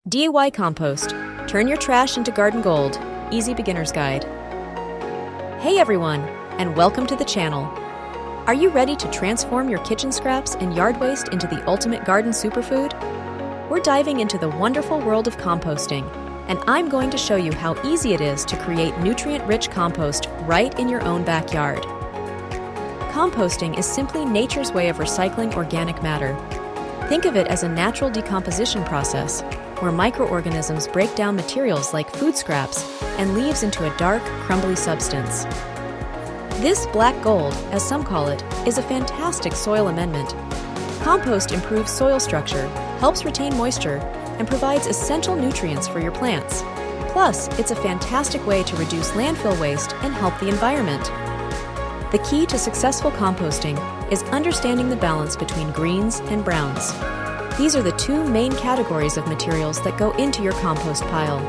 DIY Compost. Turn your trash into garden gold. Easy Beginner's Guide. Hey everyone, and welcome to the channel. Are you ready to transform your kitchen scraps and yard waste into the ultimate garden superfood? We're diving into the wonderful world of composting, and I'm going to show you how easy it is to create nutrient-rich compost right in your own backyard. Composting is simply nature's way of recycling organic matter. Think of it as a natural decomposition process, where microorganisms break down materials like food scraps and leaves into a dark, crumbly substance. This black gold, as some call it, is a fantastic soil amendment. Compost improves soil structure, helps retain moisture, and provides essential nutrients for your plants. Plus, it's a fantastic way to reduce landfill waste and help the environment. The key to successful composting is understanding the balance between greens and browns. These are the two main categories of materials that go into your compost pile.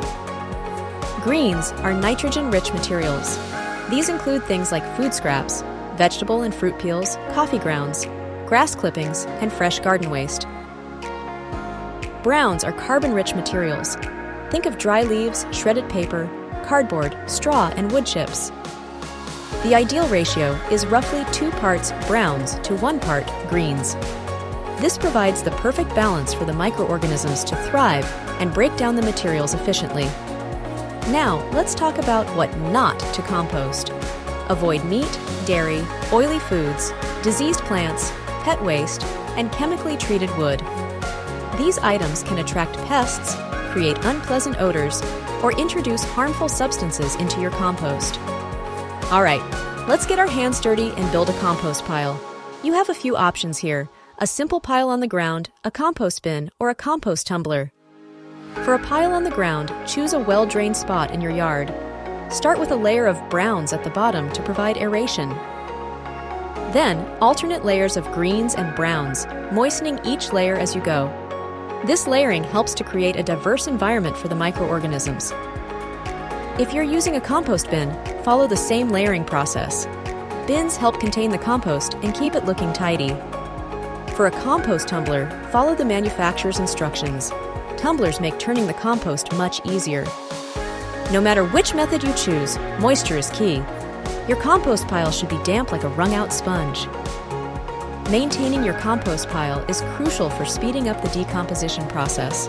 Greens are nitrogen-rich materials. These include things like food scraps, vegetable and fruit peels, coffee grounds, grass clippings, and fresh garden waste. Browns are carbon-rich materials. Think of dry leaves, shredded paper, cardboard, straw, and wood chips. The ideal ratio is roughly 2 parts browns to 1 part greens. This provides the perfect balance for the microorganisms to thrive and break down the materials efficiently. Now, let's talk about what not to compost. Avoid meat, dairy, oily foods, diseased plants, pet waste, and chemically treated wood. These items can attract pests, create unpleasant odors, or introduce harmful substances into your compost. All right, let's get our hands dirty and build a compost pile. You have a few options here: a simple pile on the ground, a compost bin, or a compost tumbler. For a pile on the ground, choose a well-drained spot in your yard. Start with a layer of browns at the bottom to provide aeration. Then, alternate layers of greens and browns, moistening each layer as you go. This layering helps to create a diverse environment for the microorganisms. If you're using a compost bin, follow the same layering process. Bins help contain the compost and keep it looking tidy. For a compost tumbler, follow the manufacturer's instructions. Tumblers make turning the compost much easier. No matter which method you choose, moisture is key. Your compost pile should be damp like a wrung-out sponge. Maintaining your compost pile is crucial for speeding up the decomposition process.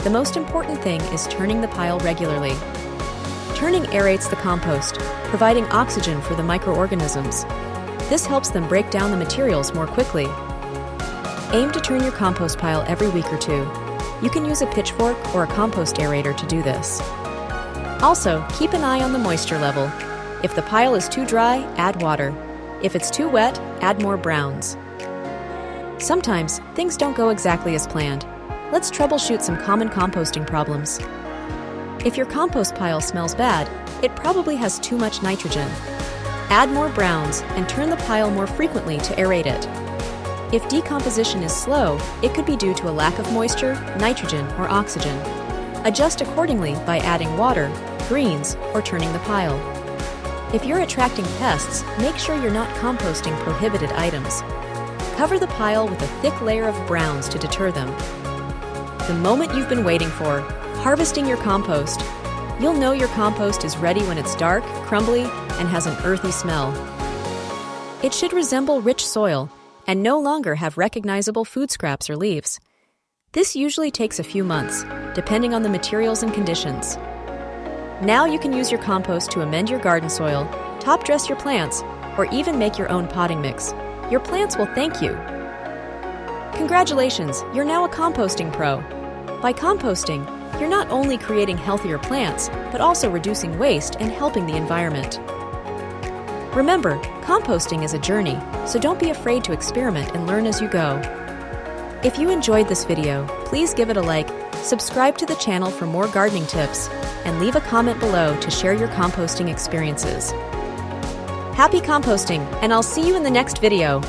The most important thing is turning the pile regularly. Turning aerates the compost, providing oxygen for the microorganisms. This helps them break down the materials more quickly. Aim to turn your compost pile every week or 2. You can use a pitchfork or a compost aerator to do this. Also, keep an eye on the moisture level. If the pile is too dry, add water. If it's too wet, add more browns. Sometimes, things don't go exactly as planned. Let's troubleshoot some common composting problems. If your compost pile smells bad, it probably has too much nitrogen. Add more browns and turn the pile more frequently to aerate it. If decomposition is slow, it could be due to a lack of moisture, nitrogen, or oxygen. Adjust accordingly by adding water, greens, or turning the pile. If you're attracting pests, make sure you're not composting prohibited items. Cover the pile with a thick layer of browns to deter them. The moment you've been waiting for, harvesting your compost. You'll know your compost is ready when it's dark, crumbly, and has an earthy smell. It should resemble rich soil and no longer have recognizable food scraps or leaves. This usually takes a few months, depending on the materials and conditions. Now you can use your compost to amend your garden soil, top dress your plants, or even make your own potting mix. Your plants will thank you. Congratulations, you're now a composting pro. By composting, you're not only creating healthier plants, but also reducing waste and helping the environment. Remember, composting is a journey, so don't be afraid to experiment and learn as you go. If you enjoyed this video, please give it a like, subscribe to the channel for more gardening tips, and leave a comment below to share your composting experiences. Happy composting, and I'll see you in the next video!